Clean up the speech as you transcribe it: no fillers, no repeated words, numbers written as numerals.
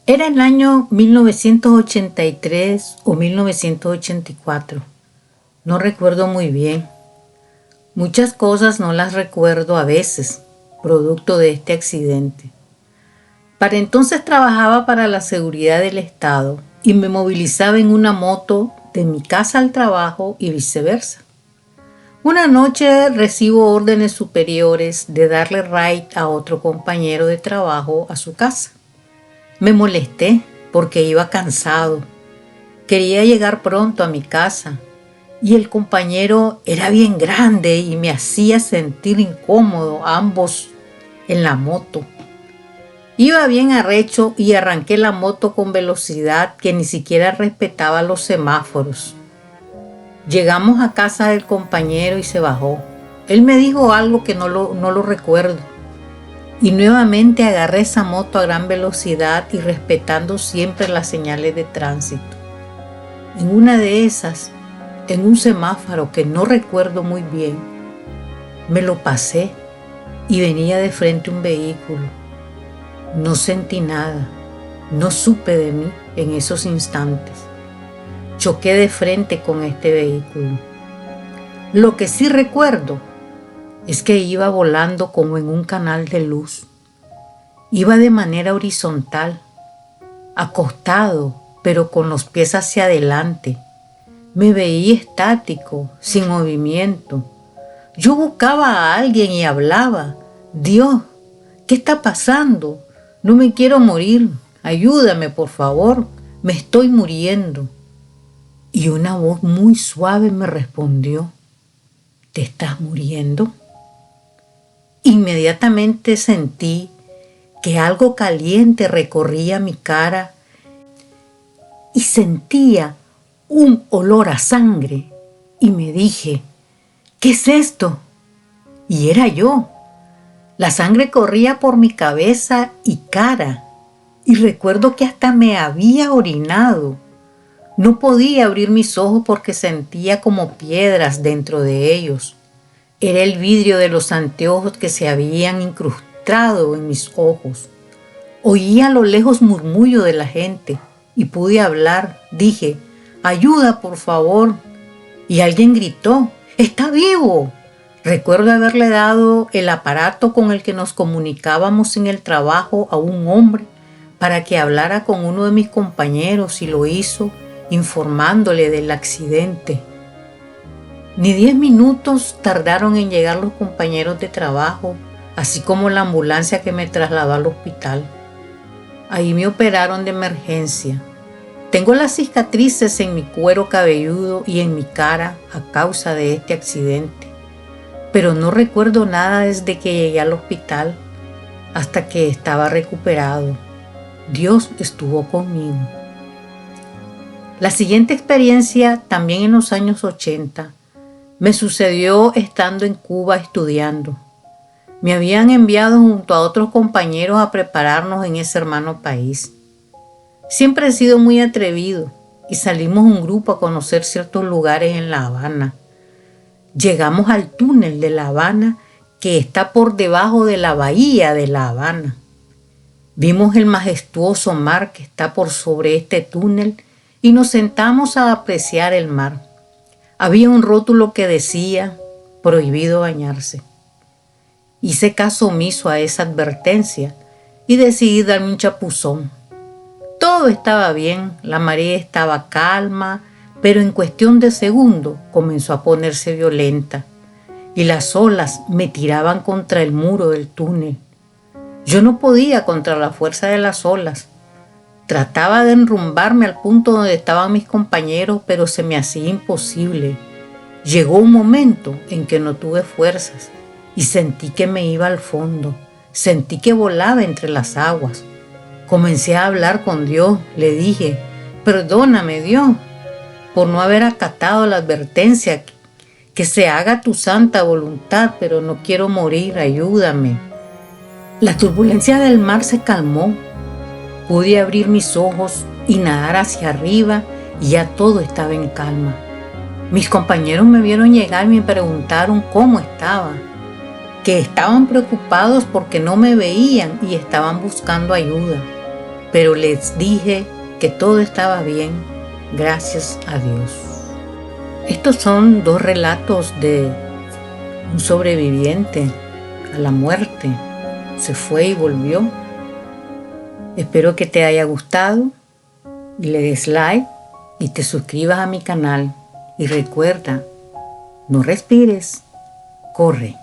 Era el año 1983 o 1984. No recuerdo muy bien. Muchas cosas no las recuerdo a veces, producto de este accidente. Para entonces trabajaba para la seguridad del Estado y me movilizaba en una moto de mi casa al trabajo y viceversa. Una noche recibo órdenes superiores de darle ride a otro compañero de trabajo a su casa. Me molesté porque iba cansado. Quería llegar pronto a mi casa y el compañero era bien grande y me hacía sentir incómodo a ambos en la moto. Iba bien arrecho y arranqué la moto con velocidad que ni siquiera respetaba los semáforos. Llegamos a casa del compañero y se bajó. Él me dijo algo que no lo recuerdo. Y nuevamente agarré esa moto a gran velocidad y respetando siempre las señales de tránsito. En una de esas, en un semáforo que no recuerdo muy bien, me lo pasé y venía de frente un vehículo. No sentí nada, no supe de mí en esos instantes. Choqué de frente con este vehículo. Lo que sí recuerdo es que iba volando como en un canal de luz. Iba de manera horizontal, acostado, pero con los pies hacia adelante. Me veía estático, sin movimiento. Yo buscaba a alguien y hablaba. Dios, ¿qué está pasando? No me quiero morir. Ayúdame, por favor. Me estoy muriendo. Y una voz muy suave me respondió, ¿te estás muriendo? Inmediatamente sentí que algo caliente recorría mi cara y sentía un olor a sangre y me dije, ¿qué es esto? Y era yo. La sangre corría por mi cabeza y cara y recuerdo que hasta me había orinado. No podía abrir mis ojos porque sentía como piedras dentro de ellos. Era el vidrio de los anteojos que se habían incrustado en mis ojos. Oí a lo lejos murmullo de la gente y pude hablar. Dije, ayuda por favor. Y alguien gritó, ¡está vivo! Recuerdo haberle dado el aparato con el que nos comunicábamos en el trabajo a un hombre para que hablara con uno de mis compañeros y lo hizo informándole del accidente. Ni 10 minutos tardaron en llegar los compañeros de trabajo, así como la ambulancia que me trasladó al hospital. Ahí me operaron de emergencia. Tengo las cicatrices en mi cuero cabelludo y en mi cara a causa de este accidente, pero no recuerdo nada desde que llegué al hospital hasta que estaba recuperado. Dios estuvo conmigo. La siguiente experiencia, también en los años 80, me sucedió estando en Cuba estudiando. Me habían enviado junto a otros compañeros a prepararnos en ese hermano país. Siempre he sido muy atrevido y salimos un grupo a conocer ciertos lugares en La Habana. Llegamos al túnel de La Habana que está por debajo de la bahía de La Habana. Vimos el majestuoso mar que está por sobre este túnel y nos sentamos a apreciar el mar. Había un rótulo que decía, prohibido bañarse. Hice caso omiso a esa advertencia y decidí darme un chapuzón. Todo estaba bien, la marea estaba calma, pero en cuestión de segundos comenzó a ponerse violenta y las olas me tiraban contra el muro del túnel. Yo no podía contra la fuerza de las olas. Trataba de enrumbarme al punto donde estaban mis compañeros, pero se me hacía imposible. Llegó un momento en que no tuve fuerzas y sentí que me iba al fondo. Sentí que volaba entre las aguas. Comencé a hablar con Dios. Le dije, perdóname Dios, por no haber acatado la advertencia. Que se haga tu santa voluntad, pero no quiero morir, ayúdame. La turbulencia del mar se calmó. Pude abrir mis ojos y nadar hacia arriba y ya todo estaba en calma. Mis compañeros me vieron llegar y me preguntaron cómo estaba, que estaban preocupados porque no me veían y estaban buscando ayuda. pero les dije que todo estaba bien, gracias a Dios. Estos son 2 relatos de un sobreviviente a la muerte. Se fue y volvió. Espero que te haya gustado y le des like y te suscribas a mi canal. Y recuerda, no respires, corre.